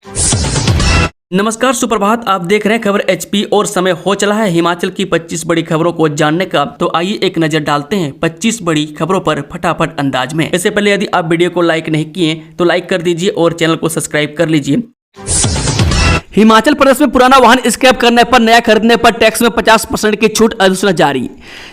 नमस्कार, सुप्रभात। आप देख रहे हैं खबर एचपी और समय हो चला है हिमाचल की 25 बड़ी खबरों को जानने का। तो आइए एक नजर डालते हैं 25 बड़ी खबरों पर फटाफट अंदाज में। इससे पहले यदि आप वीडियो को लाइक नहीं किए तो लाइक कर दीजिए और चैनल को सब्सक्राइब कर लीजिए। हिमाचल प्रदेश में पुराना वाहन स्क्रैप करने पर नया खरीदने पर टैक्स में 50% की छूट अधिसूचना जारी।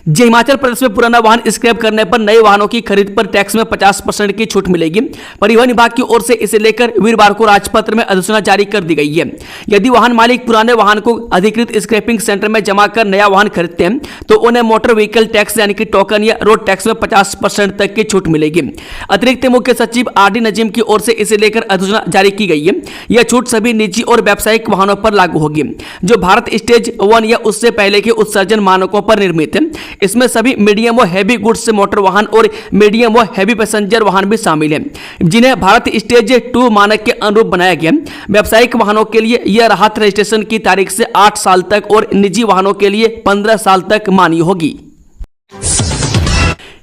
जी, हिमाचल प्रदेश में पुराना वाहन स्क्रैप करने पर नए वाहनों की खरीद पर टैक्स में 50% की छूट मिलेगी। परिवहन विभाग की ओर से इसे लेकर वीरवार को राजपत्र में अधिसूचना जारी कर दी गई है। यदि वाहन मालिक पुराने वाहन को अधिकृत स्क्रैपिंग सेंटर में जमा कर नया वाहन खरीदते हैं तो उन्हें मोटर व्हीकल टैक्स यानी कि टोकन या रोड टैक्स में 50% तक की छूट मिलेगी। अतिरिक्त मुख्य सचिव RD नजीम की ओर से इसे लेकर अधिसूचना जारी की गई है। यह छूट सभी निजी और व्यावसायिक वाहनों पर लागू होगी जो भारत स्टेज 1 या उससे पहले के उत्सर्जन मानकों पर निर्मित है। इसमें सभी मीडियम व हैवी गुड्स मोटर वाहन और मीडियम व हैवी पैसेंजर वाहन भी शामिल हैं जिन्हें भारत स्टेज 2 मानक के अनुरूप बनाया गया। व्यावसायिक वाहनों के लिए यह राहत रजिस्ट्रेशन की तारीख से 8 साल तक और निजी वाहनों के लिए 15 साल तक मान्य होगी।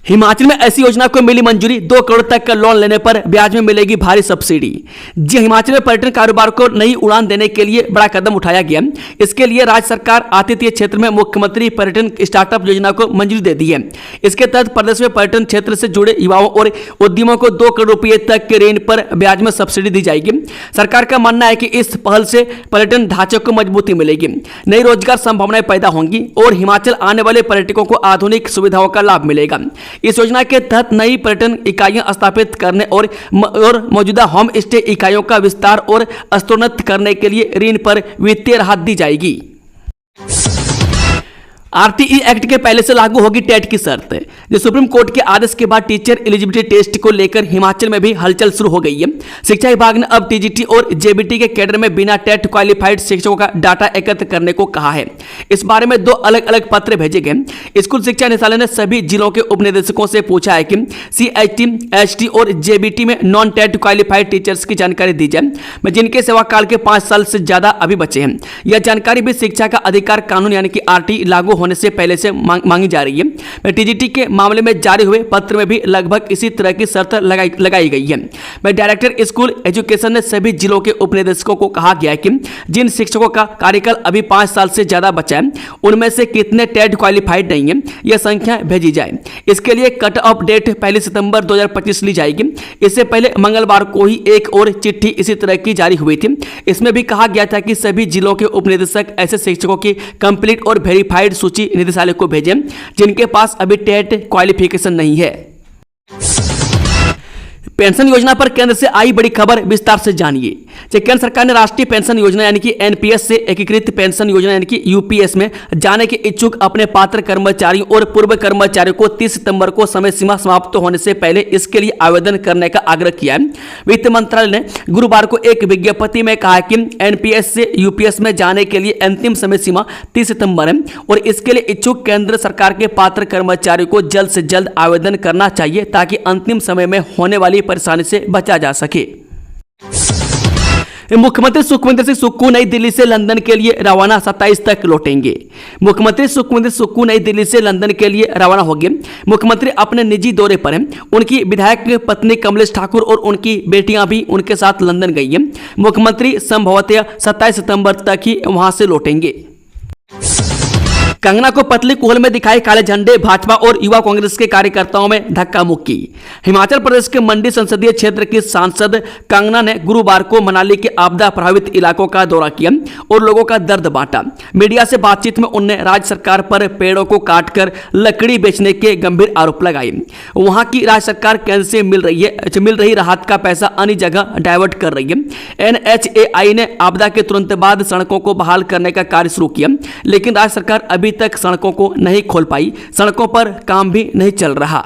हिमाचल में ऐसी योजना को मिली मंजूरी। 2 करोड़ तक का लोन लेने पर ब्याज में मिलेगी भारी सब्सिडी। जी, हिमाचल में पर्यटन कारोबार को नई उड़ान देने के लिए बड़ा कदम उठाया गया। इसके लिए राज्य सरकार आतिथ्य क्षेत्र में मुख्यमंत्री पर्यटन स्टार्टअप योजना को मंजूरी दे दी है। इसके तहत प्रदेश में पर्यटन क्षेत्र से जुड़े युवाओं और उद्यमों को 2 करोड़ रुपये तक के ऋण पर ब्याज में सब्सिडी दी जाएगी। सरकार का मानना है कि इस पहल से पर्यटन ढांचे को मजबूती मिलेगी, नई रोजगार संभावनाएं पैदा होंगी और हिमाचल आने वाले पर्यटकों को आधुनिक सुविधाओं का लाभ मिलेगा। इस योजना के तहत नई पर्यटन इकाइयां स्थापित करने और मौजूदा होम स्टे इकाइयों का विस्तार और स्तरोन्नत करने के लिए ऋण पर वित्तीय राहत दी जाएगी। RTE एक्ट के पहले से लागू होगी टेट की शर्त। जो सुप्रीम कोर्ट के आदेश के बाद टीचर एलिजिबिलिटी टेस्ट को लेकर हिमाचल में भी हलचल शुरू हो गई है। शिक्षा विभाग ने अब TGT और JBT के कैडर में बिना टेट क्वालिफाइड शिक्षकों का डाटा एकत्र करने को कहा है। इस बारे में 2 अलग अलग पत्र भेजे गए। स्कूल शिक्षा निदेशालय ने सभी जिलों के उपनिदेशकों से पूछा है कि CHT, HT और JBT में नॉन टेट क्वालिफाइड टीचर्स की जानकारी दी जाए जिनके सेवा काल के 5 साल से ज्यादा अभी बचे हैं। यह जानकारी भी शिक्षा का अधिकार कानून यानी कि RTE लागू होने से पहले से मांगी जा रही है। TGT के मामले में जारी हुए पत्र में भी लगभग इसी तरह की शर्त लगाई गई है। डायरेक्टर स्कूल एजुकेशन ने सभी जिलों के उपनिदेशकों को कहा गया है कि जिन शिक्षकों का कार्यकाल अभी 5 साल से ज्यादा बचा है उनमें से कितने टेट क्वालिफाइड नहीं है यह संख्या भेजी जाए। इसके लिए कट ऑफ डेट 1 सितंबर 2025 ली जाएगी। इससे पहले मंगलवार को ही एक और चिट्ठी इसी तरह की जारी हुई थी। इसमें भी कहा गया था कि सभी जिलों के उपनिदेशक ऐसे शिक्षकों की कंप्लीट और वेरीफाइड सूची निदेशालय को भेजें जिनके पास अभी टेट क्वालिफिकेशन नहीं है। पेंशन योजना पर केंद्र से आई बड़ी खबर, विस्तार से जानिए। केंद्र सरकार ने राष्ट्रीय पेंशन योजना यानी कि NPS से एकीकृत पेंशन योजना यानी कि UPS में जाने के इच्छुक अपने पात्र कर्मचारियों और पूर्व कर्मचारियों को 30 सितंबर को समय सीमा समाप्त होने से पहले इसके लिए आवेदन करने का आग्रह किया है। वित्त मंत्रालय ने गुरुवार को एक विज्ञप्ति में कहा कि NPS से UPS में जाने के लिए अंतिम समय सीमा 30 सितंबर है और इसके लिए इच्छुक केंद्र सरकार के पात्र कर्मचारियों को जल्द से जल्द आवेदन करना चाहिए ताकि अंतिम समय में होने वाली परेशानी से बचा जा सके। मुख्यमंत्री सुखविंदर सिंह सुक्खू नई दिल्ली से लंदन के लिए रवाना, 27 तक लौटेंगे। मुख्यमंत्री सुखविंदर सुक्खू नई दिल्ली से लंदन के लिए रवाना हो गए। मुख्यमंत्री अपने निजी दौरे पर हैं। उनकी विधायक पत्नी कमलेश ठाकुर और उनकी बेटियां भी उनके साथ लंदन गई हैं। मुख्यमंत्री संभवतः 27 सितंबर तक ही वहां से लौटेंगे। कंगना को पतली कोहल में दिखाए काले झंडे, भाजपा और युवा कांग्रेस के कार्यकर्ताओं में धक्का मुक्की। हिमाचल प्रदेश के मंडी संसदीय क्षेत्र की सांसद कंगना ने गुरुवार को मनाली के आपदा प्रभावित इलाकों का दौरा किया और लोगों का दर्द बांटा। मीडिया से बातचीत में उन्होंने राज्य सरकार पर पेड़ों को काटकर लकड़ी बेचने के गंभीर आरोप लगाए। वहां की राज्य सरकार केंद्र से मिल रही राहत का पैसा अन्य जगह डाइवर्ट कर रही है। NHAI ने आपदा के तुरंत बाद सड़कों को बहाल करने का कार्य शुरू किया लेकिन राज्य सरकार अभी तक सड़कों को नहीं खोल पाई। सड़कों पर काम भी नहीं चल रहा।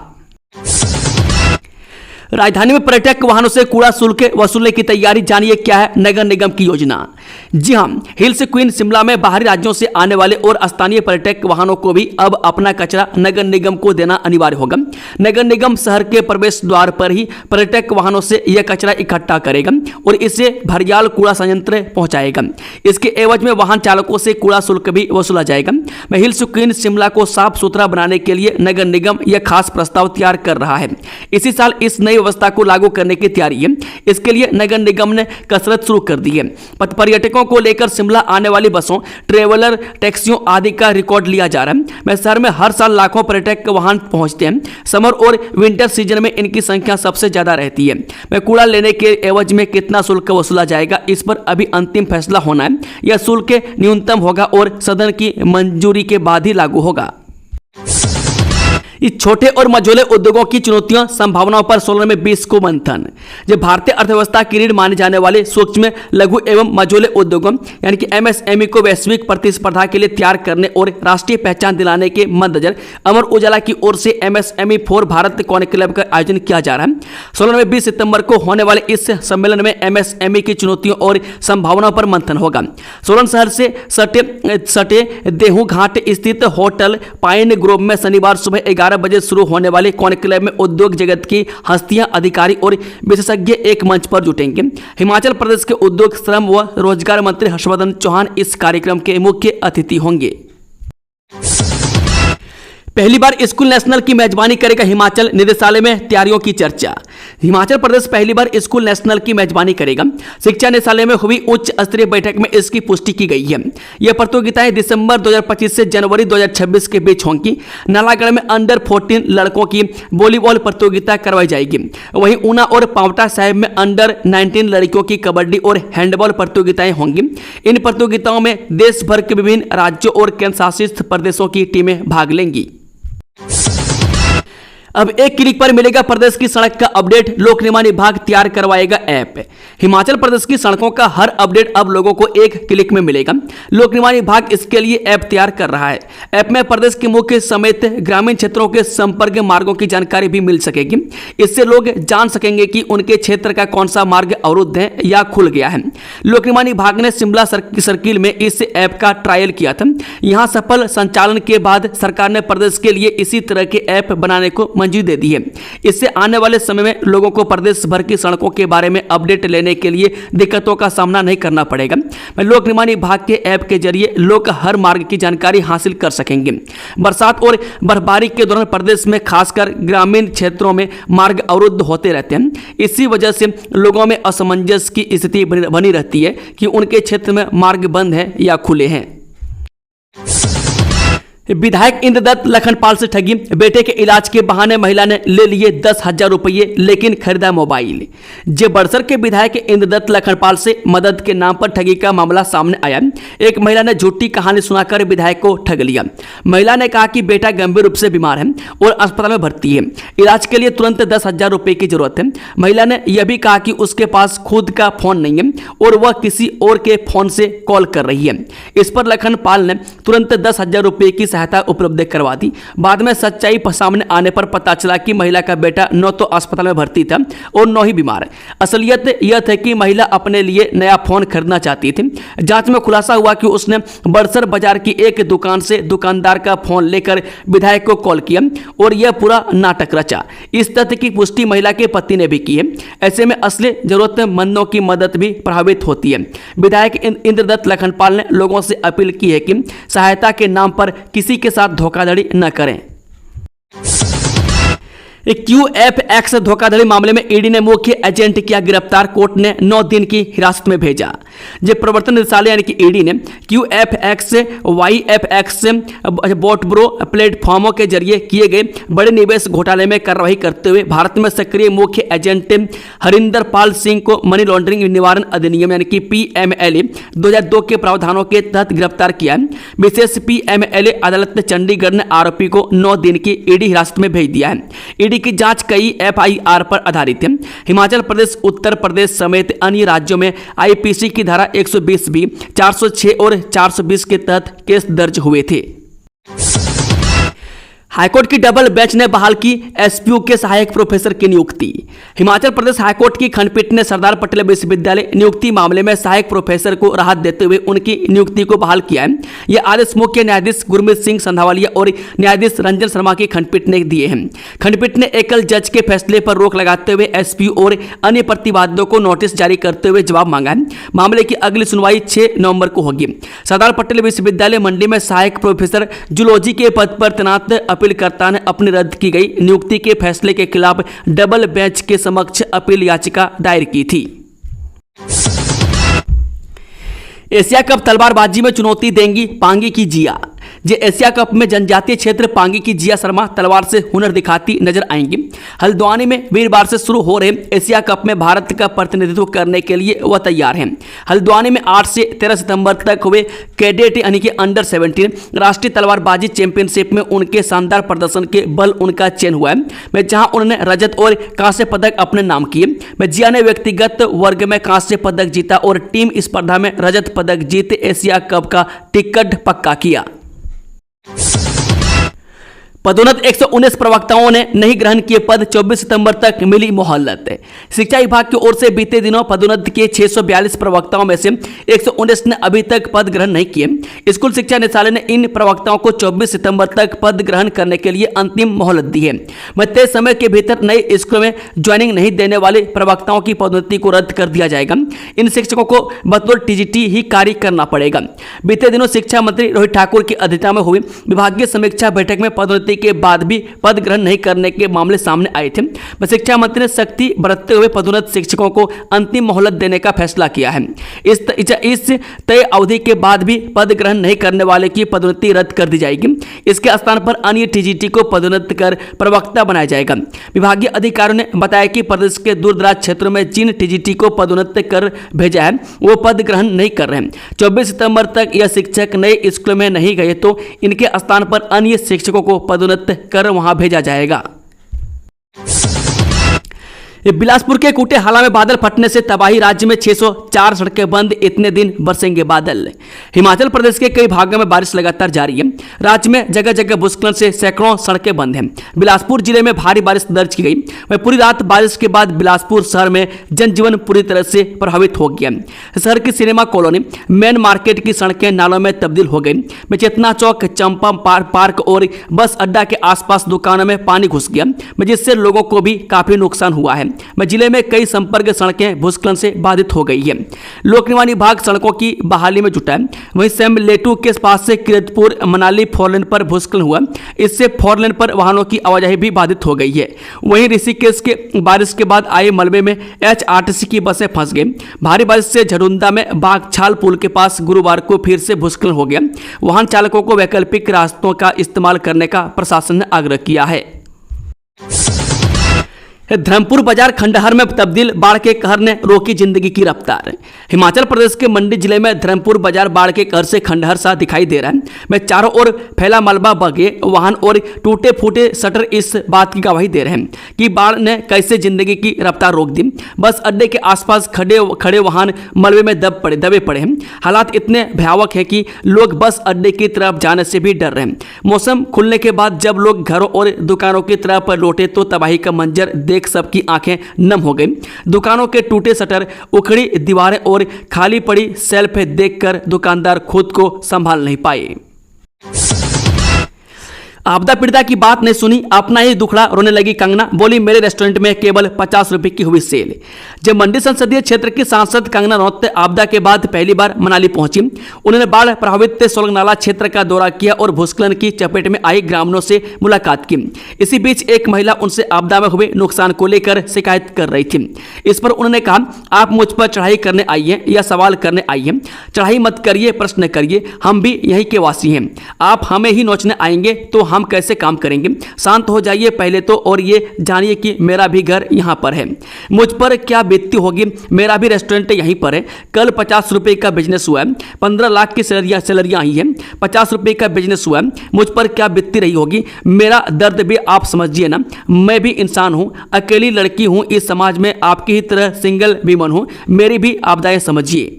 राजधानी में पर्यटक वाहनों से कूड़ा शुल्क वसूलने की तैयारी, जानिए क्या है नगर निगम की योजना। जी हां, हिल्स क्वीन शिमला में बाहरी राज्यों से आने वाले और स्थानीय पर्यटक वाहनों को भी अब अपना कचरा नगर निगम को देना अनिवार्य होगा। नगर निगम शहर के प्रवेश द्वार पर ही पर्यटक वाहनों से यह कचरा इकट्ठा करेगा और इसे भरियाल कूड़ा संयंत्र पहुंचाएगा। इसके एवज में वाहन चालकों से कूड़ा शुल्क भी वसूला जाएगा। हिल्स क्वीन शिमला को साफ सुथरा बनाने के लिए नगर निगम यह खास प्रस्ताव तैयार कर रहा है। इसी साल इस नई व्यवस्था को लागू करने की तैयारी है। इसके लिए नगर निगम ने कसरत शुरू कर दी है। पर्यटकों को लेकर शिमला आने वाली बसों, ट्रेवलर, टैक्सियों आदि का रिकॉर्ड लिया जा रहा है। शहर में हर साल लाखों पर्यटक वाहन पहुंचते हैं। समर और विंटर सीजन में इनकी संख्या सबसे ज्यादा रहती है। कूड़ा लेने के एवज में कितना शुल्क वसूला जाएगा, इस पर अभी अंतिम फैसला होना है। यह शुल्क न्यूनतम होगा और सदन की मंजूरी के बाद ही लागू होगा। इस छोटे और मझोले उद्योगों की चुनौतियों संभावनाओं पर सोलन में 20 को मंथन। जब भारतीय अर्थव्यवस्था की रीढ़ माने जाने वाले सूक्ष्म, लघु एवं मझोले उद्योगों यानी कि एमएसएमई को वैश्विक प्रतिस्पर्धा के लिए तैयार करने और राष्ट्रीय पहचान दिलाने के मद्देनजर अमर उजाला की ओर से एमएसएमई फॉर भारत कॉन्क्लेव का आयोजन किया जा रहा है। सोलन में 20 सितंबर को होने वाले इस सम्मेलन में एमएसएमई की चुनौतियों और संभावनाओं पर मंथन होगा। सोलन शहर से सटे देहू घाट स्थित होटल पाइन ग्रोव में शनिवार सुबह 11 बजे शुरू होने वाले कॉन्क्लेव में उद्योग जगत की हस्तियां, अधिकारी और विशेषज्ञ एक मंच पर जुटेंगे। हिमाचल प्रदेश के उद्योग, श्रम व रोजगार मंत्री हर्षवर्धन चौहान इस कार्यक्रम के मुख्य अतिथि होंगे। पहली बार स्कूल नेशनल की मेजबानी करेगा हिमाचल, निदेशालय में तैयारियों की चर्चा। हिमाचल प्रदेश पहली बार स्कूल नेशनल की मेजबानी करेगा। शिक्षा निदेशालय में हुई उच्च स्तरीय बैठक में इसकी पुष्टि की गई है। यह प्रतियोगिताएं दिसंबर 2025 से जनवरी 2026 के बीच होंगी। नालागढ़ में अंडर 14 लड़कों की वॉलीबॉल प्रतियोगिता करवाई जाएगी। वहीं ऊना और पावटा साहिब में अंडर 19 लड़कियों की कबड्डी और हैंडबॉल प्रतियोगिताएं होंगी। इन प्रतियोगिताओं में देश भर के विभिन्न राज्यों और केंद्र शासित प्रदेशों की टीमें भाग लेंगी। अब एक क्लिक पर मिलेगा प्रदेश की सड़क का अपडेट। लोक निर्माण विभाग तैयार करवाएगा ऐप। हिमाचल प्रदेश की सड़कों का हर अपडेट अब लोगों को एक क्लिक में मिलेगा। लोक निर्माण विभाग इसके लिए ऐप तैयार कर रहा है। ऐप में प्रदेश के मुख्य समेत ग्रामीण क्षेत्रों के संपर्क मार्गों की जानकारी भी मिल सकेगी। इससे लोग जान सकेंगे कि उनके क्षेत्र का कौन सा मार्ग अवरुद्ध है या खुल गया है। लोक निर्माण विभाग ने शिमला सर्किल में इस ऐप का ट्रायल किया था। यहां सफल संचालन के बाद सरकार ने प्रदेश के लिए इसी तरह के ऐप बनाने को मंजूरी दे दी है। इससे आने वाले समय में लोगों को प्रदेश भर की सड़कों के बारे में अपडेट लेने के लिए दिक्कतों का सामना नहीं करना पड़ेगा। लोक निर्माण विभाग के ऐप के जरिए लोग हर मार्ग की जानकारी हासिल कर सकेंगे। बरसात और बर्फबारी के दौरान प्रदेश में खासकर ग्रामीण क्षेत्रों में मार्ग अवरुद्ध होते रहते हैं। इसी वजह से लोगों में असमंजस की स्थिति बनी रहती है कि उनके क्षेत्र में मार्ग बंद है या खुले हैं। विधायक इंद्रदत्त लखनपाल से ठगी। बेटे के इलाज के बहाने महिला ने ले लिए 10,000 रुपये, लेकिन खरीदा मोबाइल। बड़सर के विधायक इंद्रदत्त लखनपाल से मदद के नाम पर ठगी का मामला सामने आया। एक महिला ने झूठी कहानी सुनाकर विधायक को ठग लिया। महिला ने कहा कि बेटा गंभीर रूप से बीमार है और अस्पताल में भर्ती है। इलाज के लिए तुरंत 10,000 रुपये की जरूरत है। महिला ने यह भी कहा कि उसके पास खुद का फोन नहीं है और वह किसी और के फोन से कॉल कर रही है। इस पर लखनपाल ने तुरंत 10,000 रुपये की सहायता उपलब्ध करवा दी। बाद में सच्चाई सामने आने पर पता चला कि महिला का बेटा न तो अस्पताल में भर्ती था और न ही बीमार। असलियत यह था कि महिला अपने लिए नया फोन खरीदना चाहती थी। जांच में खुलासा हुआ कि उसने बड़सर बाजार की एक दुकान से दुकानदार का फोन लेकर विधायक को कॉल किया और यह पूरा नाटक रचा। इस तथ्य की पुष्टि महिला के पति ने भी की है। ऐसे में असली जरूरतमंदों की मदद भी प्रभावित होती है। विधायक इंद्रदत्त लखनपाल ने लोगों से अपील की है कि सहायता के नाम पर किसी के साथ धोखाधड़ी न करें। QFX धोखाधड़ी मामले में ईडी ने मुख्य एजेंट किया गिरफ्तार। कोर्ट ने 9 दिन की हिरासत में भेजा। प्रवर्तन निदेशालय यानी कि ईडी ने QFX YFX बोटब्रो प्लेटफॉर्मों के जरिए किए गए बड़े निवेश घोटाले में कार्रवाई करते हुए भारत में सक्रिय मुख्य एजेंट हरिंदर पाल सिंह को मनी लॉन्ड्रिंग निवारण अधिनियम यानी कि PMLA 2002 के प्रावधानों के तहत गिरफ्तार किया। विशेष PMLA अदालत ने चंडीगढ़ ने आरोपी को 9 दिन की ईडी हिरासत में भेज दिया है। ईडी की जांच कई FIR पर आधारित है। हिमाचल प्रदेश, उत्तर प्रदेश समेत अन्य राज्यों में IPC की धारा 120B, 406 और 420 के तहत केस दर्ज हुए थे। हाईकोर्ट की डबल बेंच ने बहाल की एसपीयू के सहायक प्रोफेसर की नियुक्ति। हिमाचल प्रदेश हाईकोर्ट की खंडपीठ ने सरदार पटेल विश्वविद्यालय नियुक्ति मामले में सहायक प्रोफेसर को राहत देते हुए उनकी नियुक्ति को बहाल किया है। यह आदेश मुख्य न्यायाधीश गुरमीत सिंह संधावालिया और न्यायाधीश रंजन शर्मा की खंडपीठ ने दिए हैं। खंडपीठ ने एकल जज के फैसले पर रोक लगाते हुए एसपीयू और अन्य प्रतिवादियों को नोटिस जारी करते हुए जवाब मांगा है। मामले की अगली सुनवाई 6 नवंबर को होगी। सरदार पटेल विश्वविद्यालय मंडी में सहायक प्रोफेसर जूलॉजी के पद पर तैनात अपीलकर्ता ने अपनी रद्द की गई नियुक्ति के फैसले के खिलाफ डबल बेंच के समक्ष अपील याचिका दायर की थी। एशिया कप तलवारबाजी में चुनौती देंगी पांगी की जिया। जे एशिया कप में जनजातीय क्षेत्र पांगी की जिया शर्मा तलवार से हुनर दिखाती नजर आएंगी। हल्द्वानी में वीरवार से शुरू हो रहे एशिया कप में भारत का प्रतिनिधित्व करने के लिए वह तैयार हैं। हल्द्वानी में 8 से 13 सितंबर तक हुए कैडेट यानी कि अंडर 17 राष्ट्रीय तलवारबाजी चैंपियनशिप में उनके शानदार प्रदर्शन के बल उनका चयन हुआ है, मैं जहां उन्होंने रजत और कांस्य पदक अपने नाम किए। मैं जिया ने व्यक्तिगत वर्ग में कांस्य पदक जीता और टीम स्पर्धा में रजत पदक जीत एशिया कप का टिकट पक्का किया। पदोन्नत 119 प्रवक्ताओं ने नहीं ग्रहण किए पद, 24 सितंबर तक मिली मोहलत। शिक्षा विभाग की ओर से बीते दिनों पदोन्नत के 642 प्रवक्ताओं में से 119 ने अभी तक पद ग्रहण नहीं किए। स्कूल शिक्षा निदेशालय ने इन प्रवक्ताओं को 24 सितंबर तक पद ग्रहण करने के लिए अंतिम मोहलत दी है। तय समय के भीतर नए स्कूलों में ज्वाइनिंग नहीं देने वाले प्रवक्ताओं की पदोन्नति को रद्द कर दिया जाएगा। इन शिक्षकों को बतौर टीजीटी ही कार्य करना पड़ेगा। बीते दिनों शिक्षा मंत्री रोहित ठाकुर की अध्यक्षता में हुई विभागीय समीक्षा बैठक में पदोन्नति के बाद भी पद ग्रहण नहीं करने के मामले सामने आए थे। शिक्षा मंत्री ने सख्ती बरतते हुए पदोन्नत शिक्षकों को अंतिम मोहलत देने का फैसला किया है। इस तय अवधि के बाद भी पद ग्रहण नहीं करने वाले की पदोन्नति रद्द कर दी जाएगी। इसके स्थान पर अन्य टीजीटी को पदोन्नत कर प्रवक्ता बनाया जाएगा। विभागीय अधिकारियों ने बताया कि प्रदेश के दूरदराज क्षेत्रों में जिन टीजीटी को पदोन्नत कर भेजा है वो पद ग्रहण नहीं कर रहे हैं। 24 सितंबर तक यह शिक्षक नए स्कूलों में नहीं गए तो इनके स्थान पर अन्य शिक्षकों को पदोन्नत कर वहां भेजा जाएगा। बिलासपुर के कुटेहाला में बादल फटने से तबाही, राज्य में 604 सड़कें बंद, इतने दिन बरसेंगे बादल। हिमाचल प्रदेश के कई भागों में बारिश लगातार जारी है। राज्य में जगह जगह भूस्खलन से सैकड़ों सड़कें बंद हैं। बिलासपुर जिले में भारी बारिश दर्ज की गई। वह पूरी रात बारिश के बाद बिलासपुर शहर में जनजीवन पूरी तरह से प्रभावित हो गया। शहर की सिनेमा कॉलोनी, मेन मार्केट की सड़कें नालों में तब्दील हो गई। चेतना चौक, चंपा पार्क और बस अड्डा के आसपास दुकानों में पानी घुस गया, जिससे लोगों को भी काफी नुकसान हुआ है। जिले में कई संपर्क सड़कें भूस्खलन से बाधित हो गई है। लोक निर्माण विभाग सड़कों की बहाली में जुटा है। वहीं सेमलेटू के पास से किरतपुर मनाली फोरलेन पर भूस्खलन हुआ, इससे फोरलेन पर वाहनों की आवाजाही भी बाधित हो गई है। वहीं ऋषिकेश के बारिश के बाद आए मलबे में HRTC की बसें फंस गई। भारी बारिश से झरुंदा में बागछाल पुल के पास गुरुवार को फिर से भूस्खलन हो गया। वाहन चालकों को वैकल्पिक रास्तों का इस्तेमाल करने का प्रशासन ने आग्रह किया है। धर्मपुर बाजार खंडहर में तब्दील, बाढ़ के कहर ने रोकी जिंदगी की रफ्तार। हिमाचल प्रदेश के मंडी जिले में धर्मपुर बाजार बाढ़ के कहर से खंडहर सा दिखाई दे रहा है। में चारों ओर फैला मलबा, बगे वाहन और टूटे फूटे शटर इस बात की गवाही दे रहे हैं कि बाढ़ ने कैसे जिंदगी की रफ्तार रोक दी। बस अड्डे के आसपास खड़े वाहन मलबे में दबे पड़े हैं। हालात इतने भयावह हैं कि लोग बस अड्डे की तरफ जाने से भी डर रहे हैं। मौसम खुलने के बाद जब लोग घरों और दुकानों की तरफ लौटे तो तबाही का मंजर देख सबकी आंखें नम हो गई। दुकानों के टूटे शटर, उखड़ी दीवारें और खाली पड़ी शेल्फ देखकर दुकानदार खुद को संभाल नहीं पाए। आपदा पीड़िता की बात नहीं सुनी, अपना ही दुखड़ा रोने लगी कंगना, बोली मेरे रेस्टोरेंट में केवल 50 रुपए की हुई सेल। जब मंडी संसदीय क्षेत्र की सांसद कंगना रनौत आपदा के बाद पहली बार मनाली पहुंची, उन्होंने बाढ़ प्रभावित सोलंगनाला क्षेत्र का दौरा किया और भूस्खलन की चपेट में आई ग्रामीणों से मुलाकात की। इसी बीच एक महिला उनसे आपदा में हुए नुकसान को लेकर शिकायत कर रही थी। इस पर उन्होंने कहा, आप मुझ पर चढ़ाई करने आई हैं या सवाल करने आई हैं? चढ़ाई मत करिए, प्रश्न करिए, हम भी यहीं के वासी हैं। आप हमें ही नोचने आएंगे तो हम कैसे काम करेंगे? शांत हो जाइए पहले तो और ये जानिए कि मेरा भी घर यहाँ पर है। मुझ पर क्या बीतती होगी, मेरा भी रेस्टोरेंट यहीं पर है। कल 50 रुपए का बिजनेस हुआ है, 15 लाख की सैलरियाँ आई हैं, 50 रुपए का बिजनेस हुआ है। मुझ पर क्या बीतती रही होगी, मेरा दर्द भी आप समझिए ना। मैं भी इंसान हूँ, अकेली लड़की हूँ, इस समाज में आपकी ही तरह सिंगल वीमन हूँ, मेरी भी आपदाएं समझिए।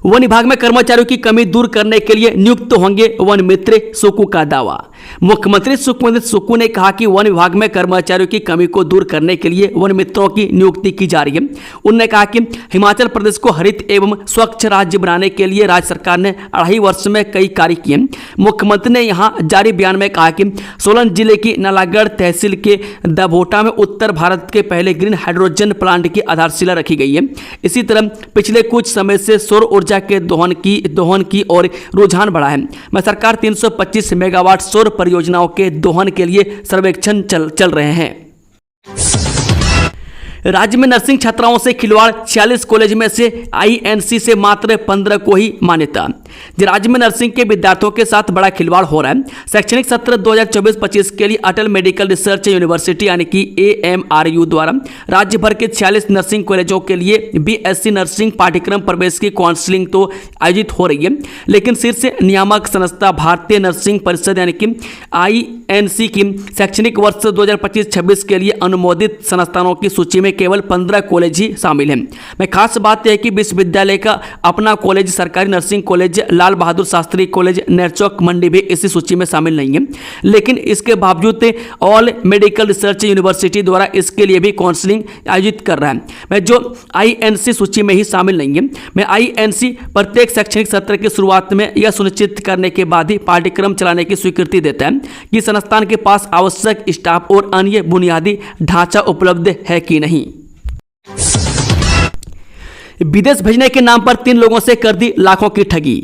वन विभाग में कर्मचारियों की कमी दूर करने के लिए नियुक्त होंगे वन मित्र, सुक्कू का दावा। मुख्यमंत्री सुक्कू ने कहा कि वन विभाग में कर्मचारियों की कमी को दूर करने के लिए वन मित्रों की नियुक्ति की जा रही है। उन्होंने कहा कि हिमाचल प्रदेश को हरित एवं स्वच्छ राज्य बनाने के लिए राज्य सरकार ने 2.5 वर्ष में कई कार्य किए। मुख्यमंत्री ने यहां जारी बयान में कहा कि सोलन जिले की नालागढ़ तहसील के दभोटा में उत्तर भारत के पहले ग्रीन हाइड्रोजन प्लांट की आधारशिला रखी गई है। इसी तरह पिछले कुछ समय से सौर ऊर्जा के दोहन की ओर रुझान बढ़ा है। मैं सरकार 325 मेगावाट सौर परियोजनाओं के दोहन के लिए सर्वेक्षण चल रहे हैं। राज्य में नर्सिंग छात्राओं से खिलवाड़, 46 कॉलेज में से आईएनसी से मात्र 15 को ही मान्यता। राज्य में नर्सिंग के विद्यार्थियों के साथ बड़ा खिलवाड़ हो रहा है। शैक्षणिक सत्र 2024-25 के लिए अटल मेडिकल रिसर्च यूनिवर्सिटी यानी कि AMRU द्वारा राज्य भर के 46 नर्सिंग कॉलेजों के लिए BSc नर्सिंग पाठ्यक्रम प्रवेश की काउंसलिंग तो आयोजित हो रही है, लेकिन शीर्ष नियामक संस्था भारतीय नर्सिंग परिषद यानी कि INC की शैक्षणिक वर्ष 2025-26 के लिए अनुमोदित संस्थानों की सूची में केवल 15 कॉलेज ही शामिल हैं। में खास बात यह है कि विश्वविद्यालय का अपना कॉलेज, सरकारी nursing college, Lal Bahadur Shastri college, Nerchowk मंडी भी इसी सूची में शामिल नहीं है। लेकिन इसके बावजूद ऑल मेडिकल रिसर्च यूनिवर्सिटी द्वारा इसके लिए भी काउंसलिंग आयोजित कर रहा है। मैं जो INC सूची में ही शामिल नहीं है। मैं INC प्रत्येक शैक्षणिक सत्र की शुरुआत में यह सुनिश्चित करने के बाद ही पाठ्यक्रम चलाने की स्वीकृति देता है कि संस्थान के पास आवश्यक स्टाफ और अन्य बुनियादी ढांचा उपलब्ध है कि नहीं। विदेश भेजने के नाम पर 3 लोगों से कर दी लाखों की ठगी।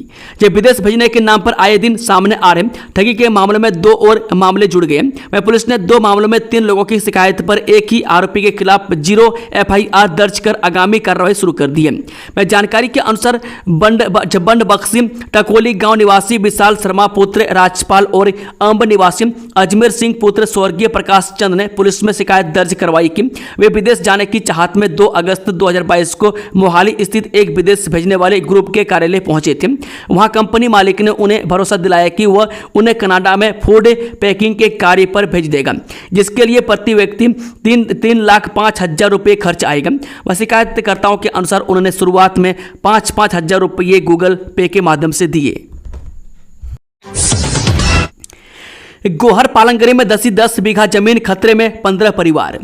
जब विदेश भेजने के नाम पर आए दिन सामने आ रहे ठगी के मामले में 2 और मामले जुड़ गए। पुलिस ने 2 मामलों में 3 लोगों की शिकायत पर एक ही आरोपी के खिलाफ 0 FIR दर्ज कर आगामी कार्रवाई शुरू कर दी है। जानकारी के अनुसार बंड बक्सी टकोली गांव निवासी विशाल शर्मा पुत्र राजपाल और अंब निवासी अजमेर सिंह पुत्र स्वर्गीय प्रकाश चंद ने पुलिस में शिकायत दर्ज करवाई कि वे विदेश जाने की चाहत में 2 अगस्त 2022 को मोहाली स्थित एक विदेश भेजने वाले ग्रुप के कार्यालय पहुंचे थे। वहां कंपनी मालिक ने उन्हें भरोसा दिलाया कि वह उन्हें कनाडा में फूड पैकिंग के कार्य पर भेज देगा, जिसके लिए प्रति व्यक्ति 3,05,000 रुपये खर्च आएगा। वह शिकायतकर्ताओं के अनुसार उन्होंने शुरुआत में 5,000 हज़ार रुपये गूगल पे के माध्यम से दिए। गोहर पालंगरी में 10 बीघा जमीन खतरे में, 15 परिवार।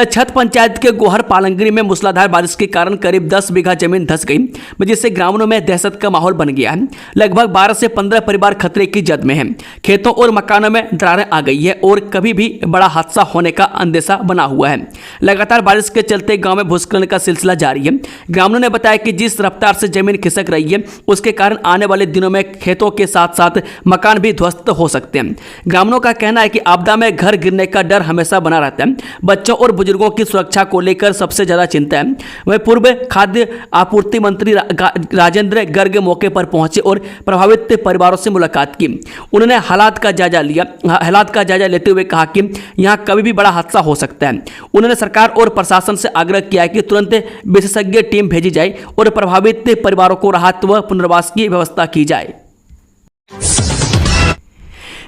छत पंचायत के गोहर पालंगरी में मूसलाधार बारिश के कारण करीब 10 बीघा जमीन धंस गई, जिससे ग्रामीणों में दहशत का माहौल बन गया है। लगभग 12 से 15 परिवार खतरे की जद में हैं। खेतों और मकानों में दरारें आ गई है और कभी भी बड़ा हादसा होने का अंदेशा बना हुआ है। लगातार बारिश के चलते गाँव में भूस्खलन का सिलसिला जारी है। ग्रामीणों ने बताया कि जिस रफ्तार से जमीन खिसक रही है उसके कारण आने वाले दिनों में खेतों के साथ साथ मकान भी ध्वस्त हो सकते हैं। ग्रामीणों का कहना है कि आपदा में घर गिरने का डर हमेशा बना रहता है। बच्चों और बुजुर्गों की सुरक्षा को लेकर सबसे ज्यादा चिंता है। वहीं पूर्व खाद्य आपूर्ति मंत्री राजेंद्र गर्ग मौके पर पहुंचे और प्रभावित परिवारों से मुलाकात की। उन्होंने हालात का जायजा लेते हुए कहा कि यहां कभी भी बड़ा हादसा हो सकता है। उन्होंने सरकार और प्रशासन से आग्रह किया कि तुरंत विशेषज्ञ टीम भेजी जाए और प्रभावित परिवारों को राहत व पुनर्वास की व्यवस्था की जाए।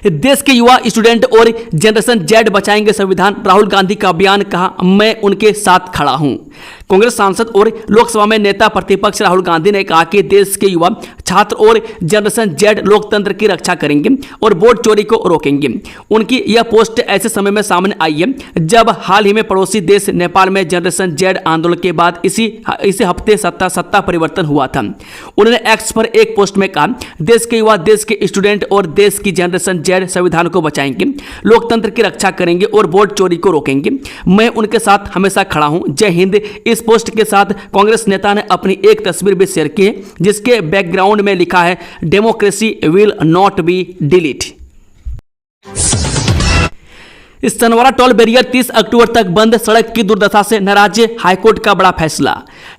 देश के युवा, स्टूडेंट और जनरेशन जेड बचाएंगे संविधान, राहुल गांधी का बयान, कहा मैं उनके साथ खड़ा हूं। कांग्रेस सांसद और लोकसभा में नेता प्रतिपक्ष राहुल गांधी ने कहा कि देश के युवा, छात्र और जनरेशन जेड लोकतंत्र की रक्षा करेंगे और वोट चोरी को रोकेंगे। उनकी यह पोस्ट ऐसे समय में सामने आई है जब हाल ही में पड़ोसी देश नेपाल में जनरेशन जेड आंदोलन के बाद इसी हफ्ते सत्ता परिवर्तन हुआ था। उन्होंने एक्स पर एक पोस्ट में कहा, देश के युवा, देश के स्टूडेंट और देश की जनरेशन जेड संविधान को बचाएंगे, लोकतंत्र की रक्षा करेंगे और वोट चोरी को रोकेंगे। मैं उनके साथ हमेशा खड़ा हूं। जय हिंद। इस पोस्ट के साथ कांग्रेस नेता ने अपनी एक तस्वीर भी शेयर की है जिसके बैकग्राउंड में लिखा है, democracy will not be delete. Sanwara toll barrier 30 अक्टूबर तक बंद, सड़क की दुर्दशा से नाराज हाईकोर्ट का बड़ा फैसला।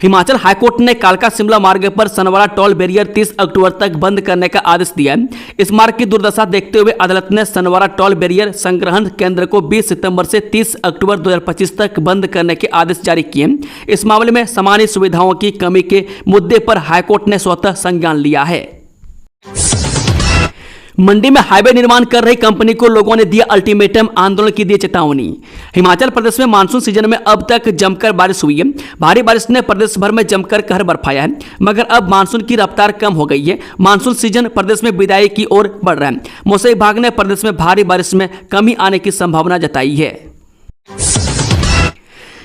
हिमाचल हाईकोर्ट ने कालका शिमला मार्ग पर सनवारा टोल बैरियर 30 अक्टूबर तक बंद करने का आदेश दिया है। इस मार्ग की दुर्दशा देखते हुए अदालत ने सनवारा टोल बैरियर संग्रहण केंद्र को 20 सितंबर से 30 अक्टूबर 2025 तक बंद करने के आदेश जारी किए। इस मामले में सामान्य सुविधाओं की कमी के मुद्दे पर हाईकोर्ट ने स्वतः संज्ञान लिया है। मंडी में हाईवे निर्माण कर रही कंपनी को लोगों ने दिया अल्टीमेटम, आंदोलन की दी चेतावनी। हिमाचल प्रदेश में मानसून सीजन में अब तक जमकर बारिश हुई है। भारी बारिश ने प्रदेश भर में जमकर कहर बरपाया है, मगर अब मानसून की रफ्तार कम हो गई है। मानसून सीजन प्रदेश में विदाई की ओर बढ़ रहा है। मौसम विभाग ने प्रदेश में भारी बारिश में कमी आने की संभावना जताई है।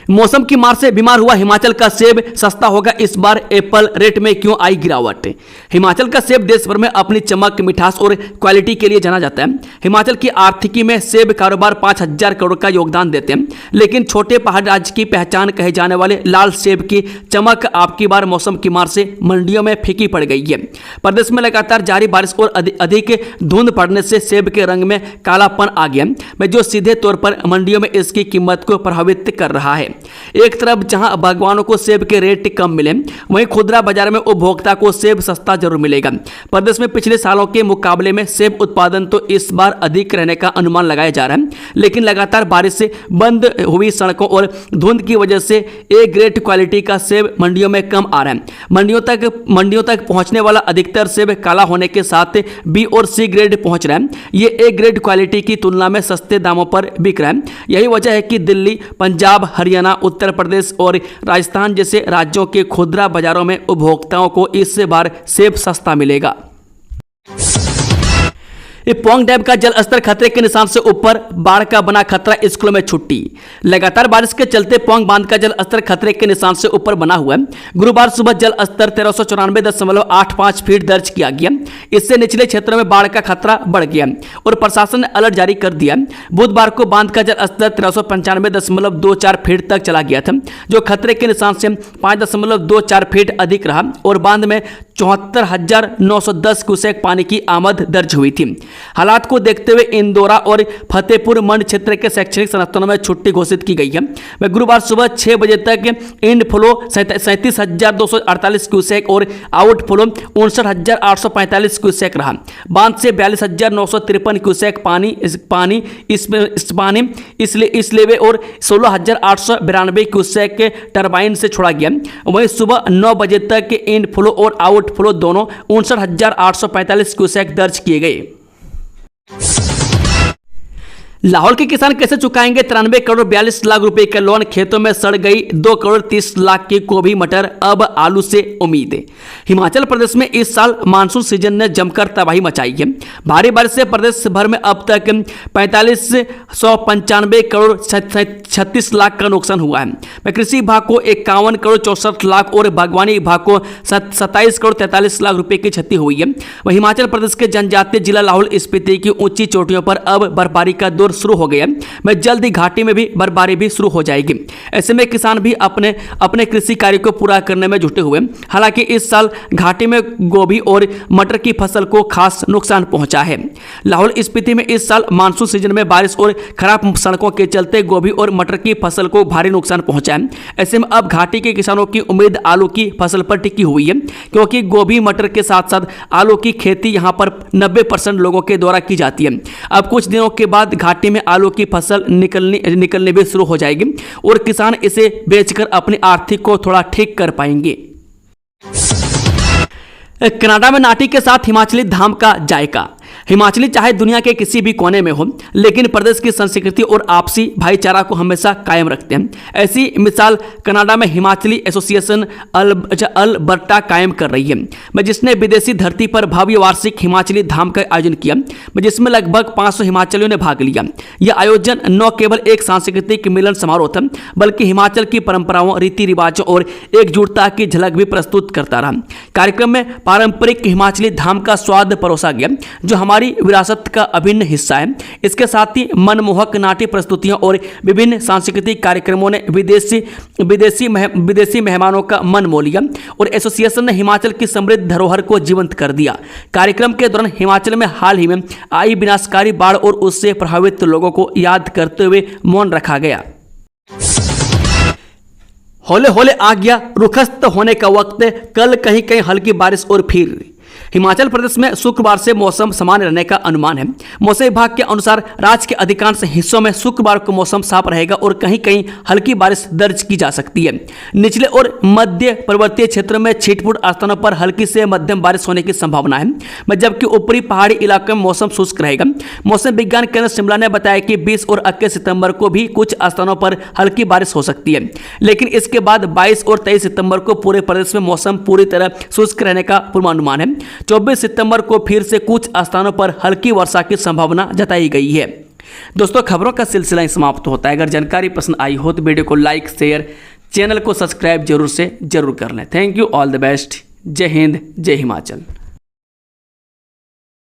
मौसम की मार से बीमार हुआ हिमाचल का सेब सस्ता होगा इस बार, एप्पल रेट में क्यों आई गिरावट। हिमाचल का सेब देश भर में अपनी चमक, मिठास और क्वालिटी के लिए जाना जाता है। हिमाचल की आर्थिकी में सेब कारोबार 5,000 करोड़ का योगदान देते हैं, लेकिन छोटे पहाड़ राज्य की पहचान कहे जाने वाले लाल सेब की चमक आपकी बार मौसम की मार से मंडियों में फीकी पड़ गई है। प्रदेश में लगातार जारी बारिश और अधिक धुंध पड़ने से सेब के रंग में कालापन आ गया, जो सीधे तौर पर मंडियों में इसकी कीमत को प्रभावित कर रहा है। एक तरफ जहां बागवानों को सेब के रेट कम मिले, वहीं खुदरा बाजार में उपभोक्ता को सेब सस्ता जरूर मिलेगा। प्रदेश में पिछले सालों के मुकाबले में सेब उत्पादन तो इस बार अधिक रहने का अनुमान लगाया जा रहा है, लेकिन लगातार बारिश से बंद हुई सड़कों और धुंध की वजह से ए ग्रेड क्वालिटी का सेब मंडियों में कम आ रहा है। मंडियों तक पहुंचने वाला अधिकतर सेब काला होने के साथ बी और सी ग्रेड पहुंच रहा है। ये ए ग्रेड क्वालिटी की तुलना में सस्ते दामों पर बिक रहा है। यही वजह है कि दिल्ली, पंजाब, हरियाणा, उत्तर प्रदेश और राजस्थान जैसे राज्यों के खुदरा बाजारों में उपभोक्ताओं को इस बार सेब सस्ता मिलेगा। पोंग डैम का जल स्तर खतरे के निशान से ऊपर, बाढ़ का बना खतरा, स्कूलों में छुट्टी। लगातार बारिश के चलते पोंग बांध का जल स्तर खतरे के निशान से ऊपर बना हुआ है। गुरुवार सुबह जल स्तर 1394.85 फीट दर्ज किया गया। इससे निचले क्षेत्रों में बाढ़ का खतरा बढ़ गया और प्रशासन ने अलर्ट जारी कर दिया। बुधवार को बांध का जल स्तर 1395.24 फीट तक चला गया था, जो खतरे के निशान से 5.24 फीट अधिक रहा और बांध में 74,910 क्यूसेक पानी की आमद दर्ज हुई थी। हालात को देखते हुए इंदौरा और फतेहपुर मंड क्षेत्र के शैक्षणिक संस्थानों में छुट्टी घोषित की गई है। वह गुरुवार सुबह 6 बजे तक इनफ्लो 37,248 क्यूसेक और आउटफ्लो 59,845 क्यूसेक रहा। बांध से 42,953 क्यूसेक पानी इस लेवे और 16,892 क्यूसेक टरबाइन से छोड़ा गया। वहीं सुबह 9 बजे तक इनफ्लो और आउटफ्लो दोनों 59,845 क्यूसेक दर्ज किए गए। लाहौल के किसान कैसे चुकाएंगे 93 करोड़ 42 लाख रुपए का लोन। खेतों में सड़ गई 2 करोड़ 30 लाख की गोभी, मटर, अब आलू से उम्मीद। हिमाचल प्रदेश में इस साल मानसून सीजन ने जमकर तबाही मचाई है। भारी बारिश से प्रदेश भर में अब तक 4595 करोड़ 36 लाख का नुकसान हुआ है। कृषि विभाग को 51 करोड़ 64 लाख और बागवानी विभाग को 27 करोड़ 43 लाख रुपए की क्षति हुई है। वह हिमाचल प्रदेश के जनजातीय जिला लाहौल स्पीति की ऊंची चोटियों पर अब बर्फबारी का दौर शुरू हो गया। मैं जल्द ही घाटी में भी बर्फबारी भी शुरू हो जाएगी। ऐसे में किसान भी अपने कृषि कार्य को पूरा करने में जुटे हुए। हालांकि इस साल घाटी में गोभी और मटर की फसल को खास नुकसान पहुंचा है। लाहौल स्पीति में इस साल मानसून सीजन में बारिश और खराब सड़कों के चलते गोभी और मटर की फसल को भारी नुकसान पहुंचा है। ऐसे में अब घाटी के किसानों की उम्मीद आलू की फसल पर टिकी हुई है, क्योंकि गोभी मटर के साथ साथ आलू की खेती यहां पर 90% लोगों के द्वारा की जाती है। अब कुछ दिनों के बाद घाटी में आलू की फसल निकलने भी शुरू हो जाएगी और किसान इसे बेचकर अपनी आर्थिक को थोड़ा ठीक कर पाएंगे। कनाडा में नाटी के साथ हिमाचली धाम का जायका। हिमाचली चाहे दुनिया के किसी भी कोने में हो, लेकिन प्रदेश की संस्कृति और आपसी भाईचारा को हमेशा कायम रखते हैं। ऐसी मिसाल कनाडा में हिमाचली एसोसिएशन अल्बर्टा कायम कर रही है, जिसने विदेशी धरती पर भव्य वार्षिक हिमाचली धाम का आयोजन किया, जिसमें लगभग 500 हिमाचलियों ने भाग लिया। यह आयोजन न केवल एक सांस्कृतिक मिलन समारोह था, बल्कि हिमाचल की परंपराओं, रीति रिवाजों और एकजुटता की झलक भी प्रस्तुत करता रहा। कार्यक्रम में पारंपरिक हिमाचली धाम का स्वाद परोसा गया, जो हमारी विरासत का अभिन्न हिस्सा है। इसके साथ ही मनमोहक नाट्य प्रस्तुतियों और विभिन्न सांस्कृतिक कार्यक्रमों ने विदेशी मेहमानों का मन मोह लिया और एसोसिएशन ने हिमाचल की समृद्ध धरोहर को जीवंत कर दिया। कार्यक्रम के दौरान हिमाचल में हाल ही में आई विनाशकारी बाढ़ और उससे प्रभावित लोगों को याद करते हुए मौन रखा गया। हौले हौले आ गया रुखस्त होने का वक्त, कल कहीं कहीं हल्की बारिश और फिर हिमाचल प्रदेश में शुक्रवार से मौसम सामान्य रहने का अनुमान है। मौसम विभाग के अनुसार राज्य के अधिकांश हिस्सों में शुक्रवार को मौसम साफ रहेगा और कहीं कहीं हल्की बारिश दर्ज की जा सकती है। निचले और मध्य पर्वतीय क्षेत्रों में छिटपुट स्थानों पर हल्की से मध्यम बारिश होने की संभावना है, जबकि ऊपरी पहाड़ी इलाकों में मौसम शुष्क रहेगा। मौसम विज्ञान केंद्र शिमला ने बताया कि 20 और 21 सितंबर को भी कुछ स्थानों पर हल्की बारिश हो सकती है, लेकिन इसके बाद 22 और 23 सितंबर को पूरे प्रदेश में मौसम पूरी तरह शुष्क रहने का पूर्वानुमान है। 24 सितंबर को फिर से कुछ स्थानों पर हल्की वर्षा की संभावना जताई गई है। दोस्तों, खबरों का सिलसिला समाप्त होता है। अगर जानकारी पसंद आई हो तो वीडियो को लाइक, शेयर, चैनल को सब्सक्राइब जरूर कर लें। Thank you, all the best. जय हिंद, जय हिमाचल।